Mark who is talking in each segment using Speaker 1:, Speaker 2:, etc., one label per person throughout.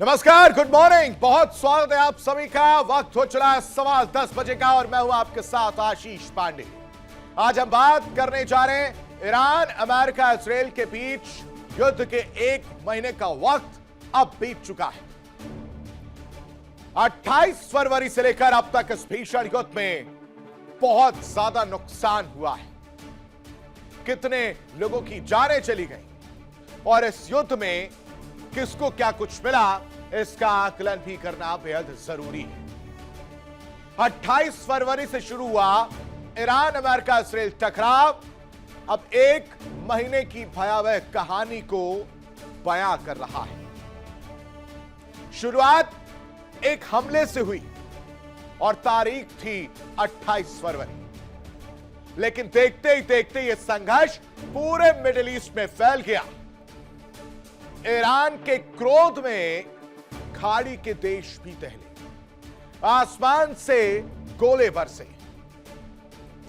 Speaker 1: नमस्कार, good morning. बहुत स्वागत है आप सभी का। वक्त हो चला है 10:15 का और मैं हूं आपके साथ आशीष पांडे। आज हम बात करने जा रहे हैं ईरान, अमेरिका, इजराइल के बीच युद्ध के 1 महीने का वक्त अब बीत चुका है। 28 फरवरी से लेकर अब तक इस भीषण युद्ध में बहुत ज्यादा नुकसान हुआ है। कितने लोगों की जानें चली गई और इस युद्ध में किसको क्या कुछ मिला, इसका आकलन भी करना बेहद जरूरी है। 28 फरवरी से शुरू हुआ ईरान, अमेरिका, इजराइल टकराव अब 1 महीने की भयावह कहानी को बयां कर रहा है। शुरुआत एक हमले से हुई और तारीख थी 28 फरवरी, लेकिन देखते ही देखते यह संघर्ष पूरे मिडिल ईस्ट में फैल गया। ईरान के क्रोध में खाड़ी के देश भी दहले, आसमान से गोले बरसे,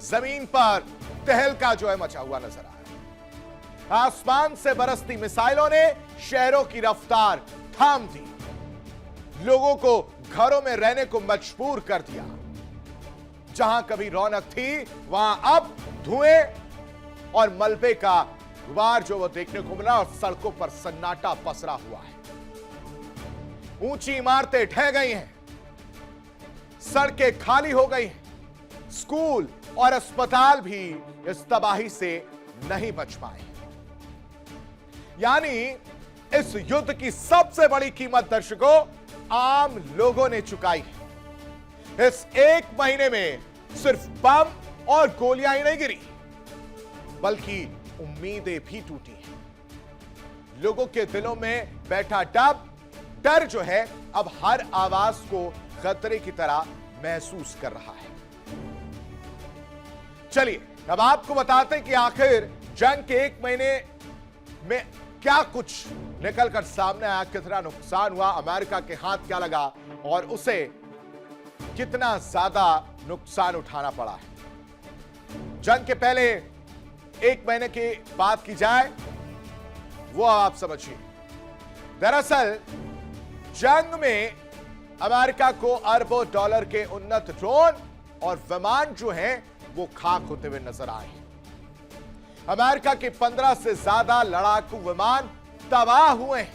Speaker 1: जमीन पर तहलका जो है मचा हुआ नजर आया। आसमान से बरसती मिसाइलों ने शहरों की रफ्तार थाम दी, लोगों को घरों में रहने को मजबूर कर दिया। जहां कभी रौनक थी वहां अब धुएं और मलबे का गुबार जो वो देखने को मिला और सड़कों पर सन्नाटा पसरा हुआ है। ऊंची इमारतें ढह गई हैं, सड़कें खाली हो गई हैं, स्कूल और अस्पताल भी इस तबाही से नहीं बच पाए। यानी इस युद्ध की सबसे बड़ी कीमत दर्शकों आम लोगों ने चुकाई है। इस 1 महीने में सिर्फ बम और गोलियां ही नहीं गिरी, बल्कि उम्मीदें भी टूटी हैं। लोगों के दिलों में बैठा डर जो है अब हर आवाज को खतरे की तरह महसूस कर रहा है। चलिए अब आपको बताते हैं कि आखिर जंग के 1 महीने में क्या कुछ निकलकर सामने आया, कितना नुकसान हुआ, अमेरिका के हाथ क्या लगा और उसे कितना ज्यादा नुकसान उठाना पड़ा है। जंग के पहले 1 महीने की बात की जाए, वो आप समझिए। दरअसल जंग में अमेरिका को अरबों डॉलर के उन्नत ड्रोन और विमान जो हैं वो खाक होते हुए नजर आए। अमेरिका के 15 से ज्यादा लड़ाकू विमान तबाह हुए हैं।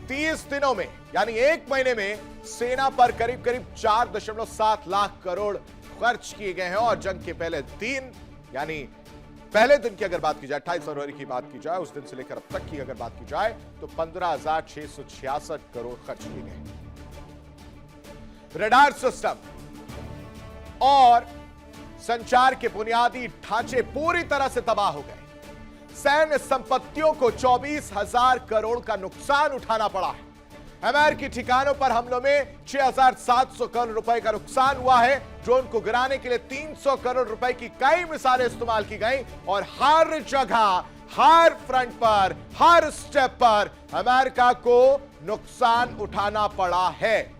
Speaker 1: 30 दिनों में यानी 1 महीने में सेना पर करीब 4.7 लाख करोड़ खर्च किए गए हैं और जंग के पहले दिन यानी पहले दिन की अगर बात की जाए, 28 फरवरी की बात की जाए, उस दिन से लेकर अब तक की अगर बात की जाए तो 15,666 करोड़ खर्च किए गए। रडार सिस्टम और संचार के बुनियादी ढांचे पूरी तरह से तबाह हो गए। सैन्य संपत्तियों को 24,000 करोड़ का नुकसान उठाना पड़ा है। अमेरिकी ठिकानों पर हमलों में 6,700 करोड़ रुपए का नुकसान हुआ है। ड्रोन को गिराने के लिए 300 करोड़ रुपए की कई मिसाइलें इस्तेमाल की गई और हर जगह, हर फ्रंट पर, हर स्टेप पर अमेरिका को नुकसान उठाना पड़ा है।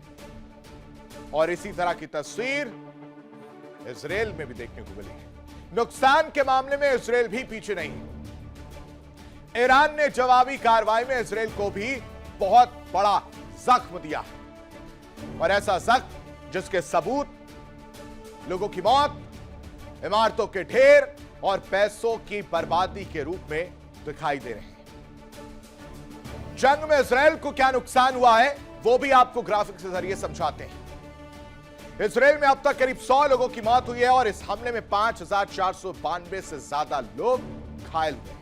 Speaker 1: और इसी तरह की तस्वीर इजराइल में भी देखने को मिली है। नुकसान के मामले में इजराइल भी पीछे नहीं है। ईरान ने जवाबी कार्रवाई में इजराइल को भी बहुत बड़ा जख्म दिया है और ऐसा जख्म जिसके सबूत लोगों की मौत, इमारतों के ढेर और पैसों की बर्बादी के रूप में दिखाई दे रहे हैं। जंग में इजराइल को क्या नुकसान हुआ है वो भी आपको ग्राफिक के जरिए समझाते हैं। इजराइल में अब तक करीब 100 लोगों की मौत हुई है और इस हमले में 5,492 से ज्यादा लोग घायल हुए।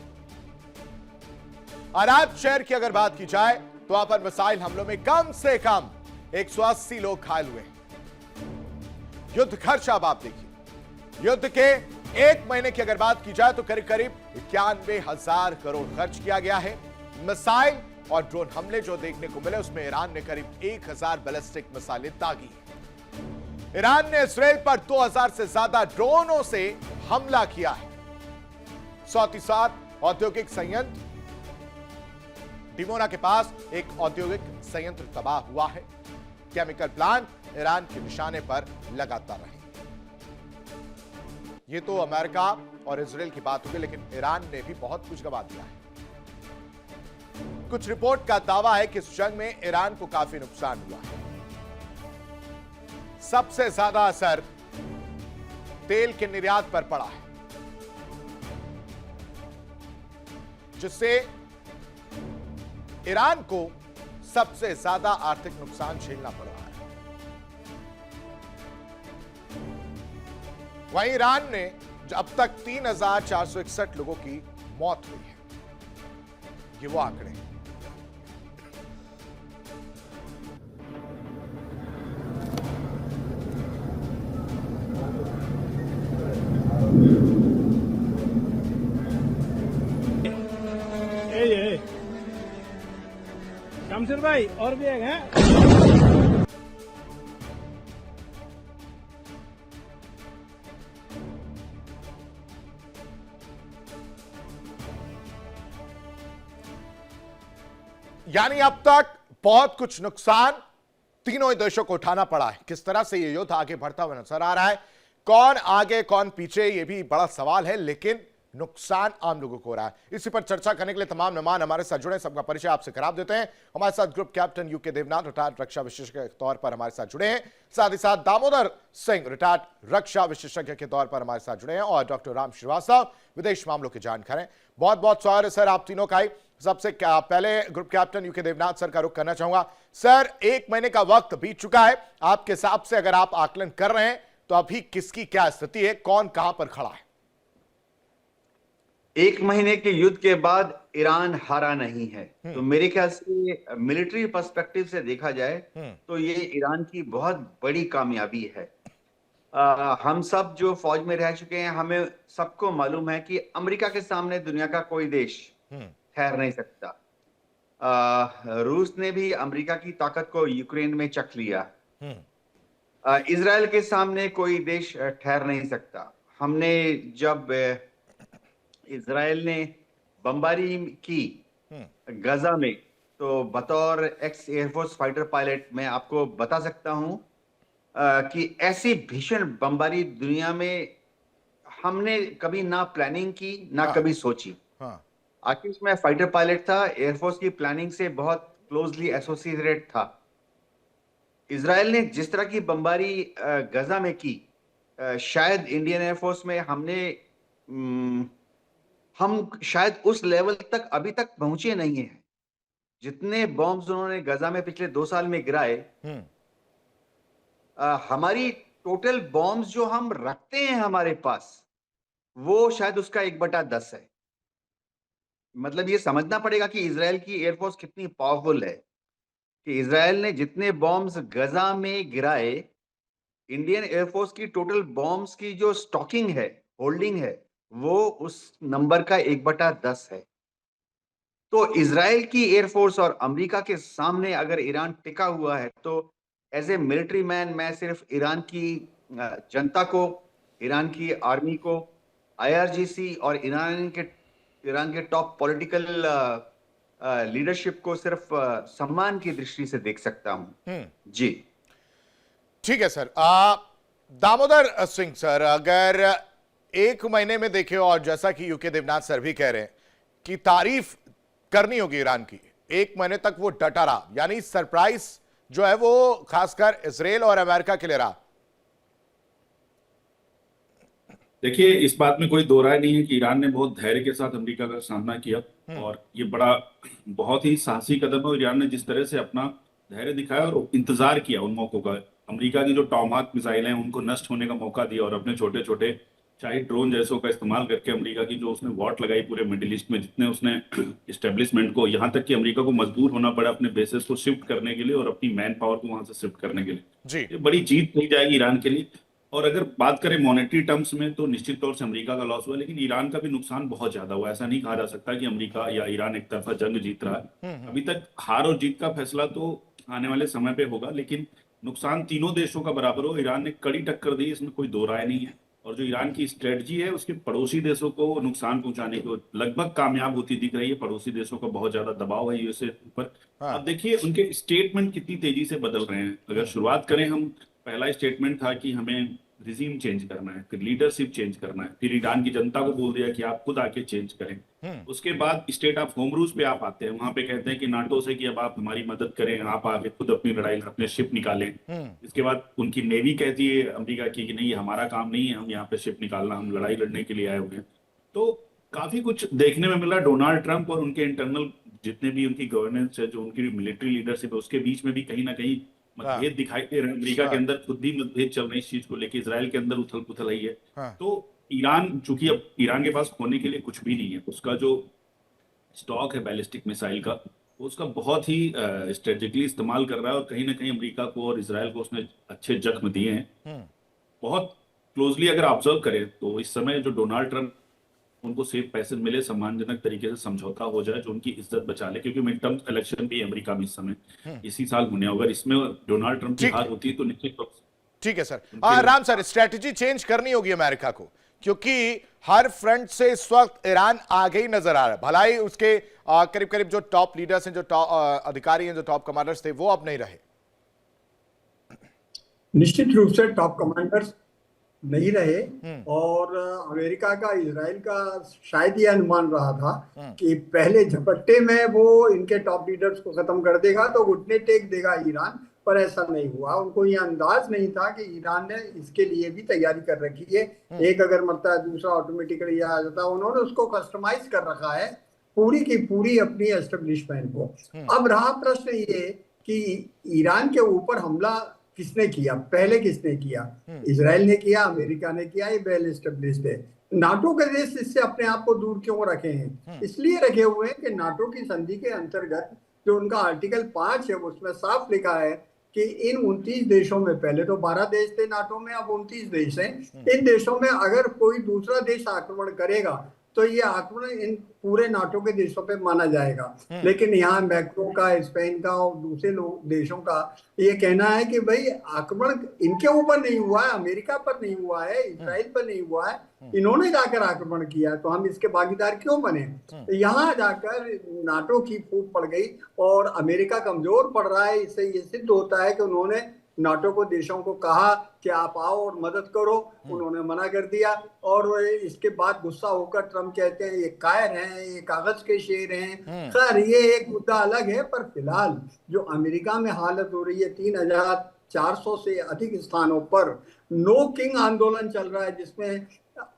Speaker 1: अराब शहर की अगर बात की जाए तो वहां पर मिसाइल हमलों में कम से कम 180 लोग घायल हुए। युद्ध खर्च अब आप देखिए, युद्ध के 1 महीने की अगर बात की जाए तो करीब 91,000 करोड़ खर्च किया गया है। मिसाइल और ड्रोन हमले जो देखने को मिले उसमें ईरान ने करीब 1,000 बैलिस्टिक मिसाइलें दागी। ईरान ने इजराइल पर 2,000 से ज्यादा ड्रोनों से हमला किया है। 107 औद्योगिक संयंत्र, डिमोना के पास एक औद्योगिक संयंत्र तबाह हुआ है। केमिकल प्लांट ईरान के निशाने पर लगातार रहे। ये तो अमेरिका और इजराइल की बात होगी, लेकिन ईरान ने भी बहुत कुछ गंवा दिया है। कुछ रिपोर्ट का दावा है कि इस जंग में ईरान को काफी नुकसान हुआ है। सबसे ज्यादा असर तेल के निर्यात पर पड़ा है, जिससे ईरान को सबसे ज्यादा आर्थिक नुकसान झेलना पड़ रहा है। वहीं ईरान ने अब तक 3,461 लोगों की मौत हुई है। ये वो आंकड़े हैं।
Speaker 2: शमशेर भाई और भी एक है।
Speaker 1: यानी अब तक बहुत कुछ नुकसान तीनों ही देशों को उठाना पड़ा है। किस तरह से ये युद्ध आगे बढ़ता हुआ नजर आ रहा है, कौन आगे कौन पीछे, ये भी बड़ा सवाल है, लेकिन नुकसान आम लोगों को हो रहा है। इसी पर चर्चा करने के लिए तमाम मेहमान हमारे साथ जुड़े, सबका परिचय आपसे करा देते हैं। हमारे साथ group captain UK Devnath retired रक्षा विशेषज्ञ के तौर पर हमारे साथ जुड़े हैं, साथ ही साथ दामोदर सिंह रिटायर्ड रक्षा विशेषज्ञ के तौर पर हमारे साथ जुड़े हैं, और डॉक्टर राम श्रीवास्तव विदेश मामलों के जानकार हैं। बहुत बहुत स्वागत है सर आप तीनों का ही। सबसे पहले group captain UK Devnath sir का रुख करना चाहूंगा। सर, 1 महीने का वक्त बीत चुका है, आपके हिसाब से अगर आप आकलन कर रहे हैं तो अभी किसकी क्या स्थिति है, कौन कहां पर खड़ा है?
Speaker 3: 1 महीने के युद्ध के बाद ईरान हारा नहीं है, तो मेरे ख्याल से मिलिट्री पर्सपेक्टिव से देखा जाए तो ये ईरान की बहुत बड़ी कामयाबी है। हम सब जो फौज में रह चुके हैं, हमें सबको मालूम है कि अमेरिका के सामने दुनिया का कोई देश ठहर नहीं सकता। रूस ने भी अमेरिका की ताकत को यूक्रेन में चख लिया। इजराइल के सामने कोई देश ठहर नहीं सकता। हमने जब इजराइल ने बमबारी की गजा में, तो बतौर एक्स एयरफोर्स फाइटर पायलट मैं आपको बता सकता हूं कि ऐसी भीषण बमबारी दुनिया में हमने कभी ना प्लानिंग की ना कभी सोची। आखिर मैं फाइटर पायलट था, एयरफोर्स की प्लानिंग से बहुत क्लोजली एसोसिएटेड था। इजराइल ने जिस तरह की बमबारी गजा में की, शायद इंडियन एयरफोर्स में हम शायद उस लेवल तक अभी तक पहुंचे नहीं हैं। जितने बॉम्ब्स उन्होंने गजा में पिछले 2 साल में गिराए, हमारी टोटल बॉम्ब्स जो हम रखते हैं हमारे पास, वो शायद उसका 1/10 है। मतलब ये समझना पड़ेगा कि इजराइल की एयरफोर्स कितनी पावरफुल है, कि इजराइल ने जितने बॉम्ब्स गजा में गिराए, इंडियन एयरफोर्स की टोटल बॉम्ब्स की जो स्टॉकिंग है, होल्डिंग है, वो उस नंबर का 1/10 है। तो इजराइल की एयरफोर्स और अमेरिका के सामने अगर ईरान टिका हुआ है, तो एज ए मिलिट्री मैन मैं सिर्फ ईरान की जनता को, ईरान की आर्मी को, IRGC और ईरान के टॉप पॉलिटिकल लीडरशिप को सिर्फ सम्मान की दृष्टि से देख सकता हूं। जी
Speaker 1: ठीक है सर। दामोदर सिंह सर, अगर 1 महीने में देखें, और जैसा कि यूके देवनाथ सर भी कह रहे हैं कि तारीफ करनी होगी ईरान की, 1 महीने तक वो डटा रहा, यानी सरप्राइज जो है वो खासकर इजराइल और अमेरिका के लिए रहा।
Speaker 4: देखिए, इस बात में कोई दो राय नहीं है कि ईरान ने बहुत धैर्य के साथ अमेरिका का सामना किया, और ये बहुत ही साहसी कदम है। और ईरान ने जिस तरह से अपना धैर्य दिखाया और इंतजार किया उन मौकों का, अमेरिका की जो टॉमाहाक मिसाइलें हैं उनको नष्ट होने का मौका दिया, और अपने छोटे छोटे चाहे ड्रोन जैसों का इस्तेमाल करके अमेरिका की जो उसने वॉट लगाई पूरे मिडिल ईस्ट में, जितने उसने इस्टेब्लिशमेंट को, यहाँ तक कि अमेरिका को मजबूर होना पड़ा अपने बेसेस को शिफ्ट करने के लिए और अपनी मैन पावर को वहां से शिफ्ट करने के लिए। ये बड़ी जीत नहीं जाएगी ईरान के लिए। और अगर बात करें मॉनेटरी टर्म्स में, तो निश्चित तौर से अमेरिका का लॉस हुआ, लेकिन ईरान का भी नुकसान बहुत ज्यादा हुआ। ऐसा नहीं कहा जा सकता कि अमेरिका या ईरान एक तरफा जंग जीत रहा है। अभी तक हार और जीत का फैसला तो आने वाले समय पे होगा, लेकिन नुकसान तीनों देशों का बराबर हो। ईरान ने कड़ी टक्कर दी, इसमें कोई दो राय नहीं है। और जो ईरान की स्ट्रेटजी है, उसके पड़ोसी देशों को नुकसान पहुंचाने को लगभग कामयाब होती दिख रही है। पड़ोसी देशों का बहुत ज्यादा दबाव है यूएसए पर। अब देखिए उनके स्टेटमेंट कितनी तेजी से बदल रहे हैं। अगर शुरुआत करें हम, पहला स्टेटमेंट था कि हमें रिजीम चेंज करना है, फिर लीडरशिप चेंज करना है, फिर ईरान की जनता को बोल दिया कि आप खुद आके चेंज करें। उसके बाद स्टेट ऑफ होम रूल्स पे आप आते हैं, वहां पे कहते हैं कि नाटो से कि अब आप हमारी मदद करें, आप आके खुद अपनी लड़ाई अपने शिप निकालें। इसके बाद उनकी नेवी कहती है अमेरिका की कि नहीं, ये हमारा काम नहीं है, हम यहाँ पे शिप निकालना, हम लड़ाई लड़ने के लिए आए हुए हैं। तो काफी कुछ देखने में मिला। डोनाल्ड ट्रंप और उनके इंटरनल जितने भी उनकी गवर्नेंस है, जो उनकी मिलिट्री लीडरशिप है, उसके बीच में भी कहीं ना कहीं मतभेद दिखाई दे रहे हैं। अमेरिका के अंदर खुद ही मतभेद चल रहे हैं इस चीज को लेकर, इसराइल के अंदर उथल पुथल है। तो ईरान, चूंकि अब ईरान के पास खोने के लिए कुछ भी नहीं है, उसका जो स्टॉक है बैलिस्टिक मिसाइल का, उसका बहुत ही स्ट्रेटेजिकली इस्तेमाल कर रहा है, और कहीं ना कहीं अमेरिका को और इसराइल को उसने अच्छे जख्म दिए हैं। बहुत क्लोजली अगर ऑब्जर्व करें तो इस समय जो डोनाल्ड ट्रंप, उनको सिर्फ पैसे मिले, सम्मानजनक तरीके से समझौता हो जाए जो उनकी इज्जत बचा ले, क्योंकि मिड टर्म इलेक्शन भी अमेरिका में इस समय इसी साल होने, अगर इसमें डोनाल्ड ट्रंप की हार होती है तो निश्चित रूप से।
Speaker 1: ठीक है sir. Ram sir, strategy change करनी होगी अमेरिका को, क्योंकि हर फ्रंट से इस वक्त ईरान आगे ही नजर आ रहा है। भला ही उसके करीब करीब जो टॉप लीडर्स हैं, जो टॉप अधिकारी हैं, जो टॉप कमांडर्स थे, वो अब नहीं रहे।
Speaker 5: निश्चित रूप से टॉप कमांडर्स नहीं रहे, और अमेरिका का, इजराइल का शायद ये अनुमान रहा था कि पहले झपट्टे में वो इनके टॉप लीडर्स को खत्म कर देगा तो घुटने टेक देगा ईरान, पर ऐसा नहीं हुआ। उनको ये अंदाज नहीं था कि ईरान ने इसके लिए भी तैयारी कर रखी है। एक अगर मरता है दूसरा ऑटोमेटिकली आ जाता है। उन्होंने उसको कस्टमाइज कर रखा है पूरी की पूरी अपनी एस्टेब्लिशमेंट को। अब रहा प्रश्न ये कि ईरान के ऊपर हमला किसने किया, पहले किसने किया? इजराइल ने किया, अमेरिका ने किया, ये वेल एस्टेब्लिश्ड है। नाटो के देश इससे अपने आप को दूर क्यों रखे हैं? इसलिए रखे हुए हैं कि नाटो की संधि के अंतर्गत जो उनका आर्टिकल 5 है, उसमें साफ लिखा है कि इन 29 देशों में, पहले तो 12 देश थे नाटो में, अब 29 देश हैं, इन देशों में अगर कोई दूसरा देश आक्रमण करेगा तो ये आक्रमण इन पूरे नाटो के देशों पे माना जाएगा। लेकिन यहाँ मैक्रो का, स्पेन का और दूसरे देशों का ये कहना है कि भाई आक्रमण इनके ऊपर नहीं हुआ है, अमेरिका पर नहीं हुआ है, इजराइल पर नहीं हुआ है, इन्होंने जाकर आक्रमण किया, तो हम इसके भागीदार क्यों बने? यहाँ जाकर नाटो की फूट पड़ गई और अमेरिका कमजोर पड़ रहा है। इससे ये सिद्ध होता है कि उन्होंने नाटो को, देशों को कहा कि आप आओ और मदद करो, उन्होंने मना कर दिया। और इसके बाद गुस्सा होकर ट्रम्प कहते हैं ये कायर हैं, ये कागज के शेर हैं। खैर ये एक मुद्दा अलग है, पर फिलहाल जो अमेरिका में हालत हो रही है, 3400 से अधिक स्थानों पर नो किंग आंदोलन चल रहा है, जिसमें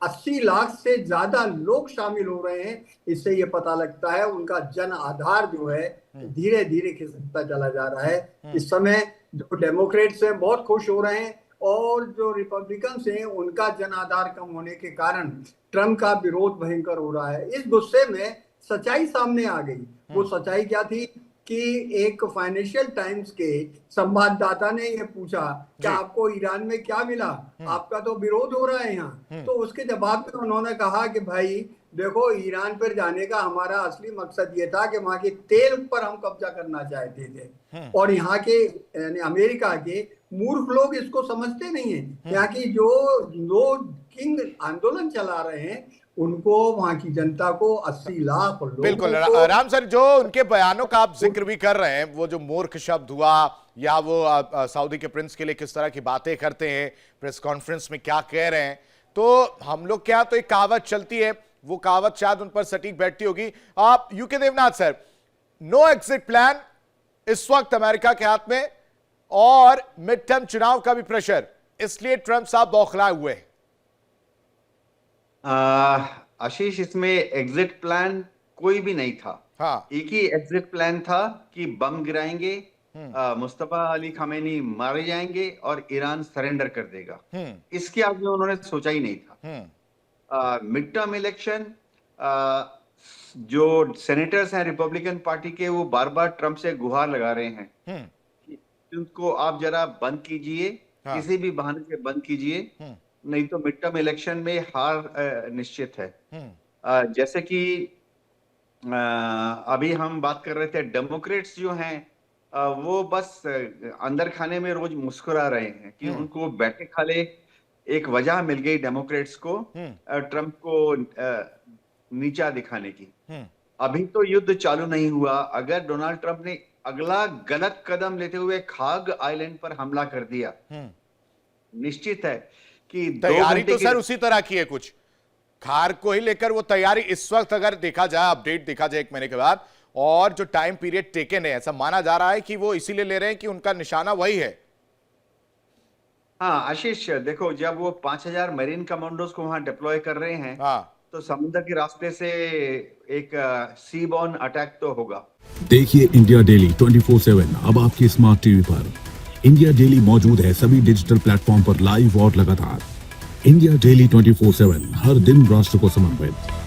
Speaker 5: 80 लाख से ज्यादा लोग शामिल हो रहे हैं। इससे ये पता लगता है उनका जन आधार जो है धीरे धीरे खिसकता चला जा रहा है। इस समय जो डेमोक्रेट्स हैं बहुत खुश हो रहे हैं, और जो रिपब्लिकन्स हैं उनका जन आधार कम होने के कारण ट्रम्प का विरोध भयंकर हो रहा है। इस गुस्से में सच्चाई सामने आ गई। वो सच्चाई क्या थी कि एक फाइनेंशियल टाइम्स के संवाददाता ने ये पूछा कि आपको ईरान में क्या मिला, आपका तो विरोध हो रहा है यहाँ। तो उसके जवाब में उन्होंने कहा कि भाई देखो, ईरान पर जाने का हमारा असली मकसद ये था कि वहां के तेल पर हम कब्जा करना चाहते थे, और यहाँ के यानी अमेरिका के मूर्ख लोग इसको समझते नहीं है। यहाँ की जो लोग किंग आंदोलन चला रहे हैं उनको, वहां की जनता को 80 लाख लोगों
Speaker 1: बिल्कुल राम सर, जो उनके बयानों का आप जिक्र भी कर रहे हैं, वो जो मूर्ख शब्द हुआ, या वो सऊदी के प्रिंस के लिए किस तरह की बातें करते हैं, प्रेस कॉन्फ्रेंस में क्या कह रहे हैं, तो हम लोग क्या, तो एक कहावत चलती है, वो कहावत शायद उन पर सटीक बैठती होगी। आप U K Devnath sir, no exit plan इस वक्त अमेरिका के हाथ में, और मिड टर्म चुनाव का भी प्रेशर, इसलिए ट्रंप साहब बौखलाए हुए हैं।
Speaker 3: आशीष, इसमें एग्जिट प्लान कोई भी नहीं था।
Speaker 1: हाँ।
Speaker 3: एक ही एग्जिट प्लान था कि बम गिराएंगे, मुस्तफा अली खामेनी मारे जाएंगे और ईरान सरेंडर कर देगा। इसके आगे उन्होंने सोचा ही नहीं था। मिड टर्म इलेक्शन, जो सेनेटर्स हैं रिपब्लिकन पार्टी के, वो बार बार ट्रंप से गुहार लगा रहे हैं कि उनको आप जरा बंद कीजिए, किसी भी बहाने से बंद कीजिए, नहीं तो मिड टर्म इलेक्शन में हार निश्चित है। जैसे कि अभी हम बात कर रहे थे, डेमोक्रेट्स जो हैं वो बस अंदर खाने में रोज मुस्कुरा रहे हैं कि उनको बैठे खाले एक वजह मिल गई डेमोक्रेट्स को ट्रंप को नीचा दिखाने की। अभी तो युद्ध चालू नहीं हुआ। अगर डोनाल्ड ट्रंप ने अगला गलत कदम लेते हुए खाग आइलैंड पर हमला कर दिया, निश्चित है कि 2
Speaker 1: तैयारी
Speaker 3: घंटे
Speaker 1: तो
Speaker 3: की
Speaker 1: सर उसी तरह की है कुछ खार को ही लेकर वो तैयारी इस वक्त अगर देखा जाए अपडेट देखा जाए 1 महीने के बाद और जो टाइम पीरियड टेकन है ऐसा माना जा रहा है कि वो इसीलिए ले रहे हैं कि उनका निशाना वही है।
Speaker 3: हाँ आशीष देखो, जब वो 5000 मरीन कमांडोज को वहां डिप्लॉय कर रहे हैं
Speaker 1: हाँ
Speaker 3: तो समुद्र के रास्ते से एक सी बॉर्न अटैक तो होगा।
Speaker 6: देखिए इंडिया डेली 24/7 अब आपके स्मार्ट टीवी पर। इंडिया डेली मौजूद है सभी डिजिटल प्लेटफॉर्म पर लाइव और लगातार। इंडिया डेली 24/7 हर दिन राष्ट्र को समर्पित।